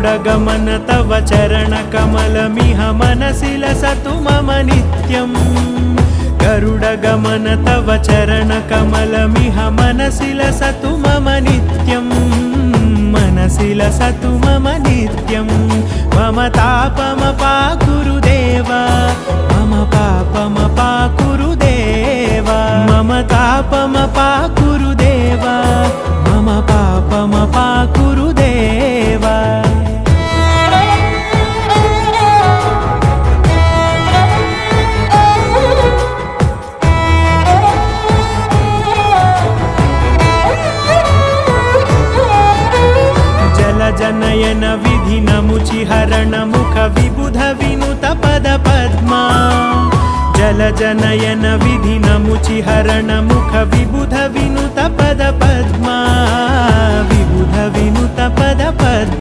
गरुडगमन तव चरणकमलमिह मनसि लसतु मम नित्यम् गरुडगमन तव चरणकमलमिह मनसि लसतु मम नित्यम् मनसि लसतु मम नित्यं मम तापमपाकुरु देवा मम पापमपाकुरु देवा मम तापमपाकुरु देवा मम पापमपाकुरु देवा जनयन विधि नमुचिहरण मुख विबुध विनुत पद पद्मा जल जनयन विधि नमुचिहरण मुख विबुध विनुत पद पद्मा विबुध विनुत पद पद्मा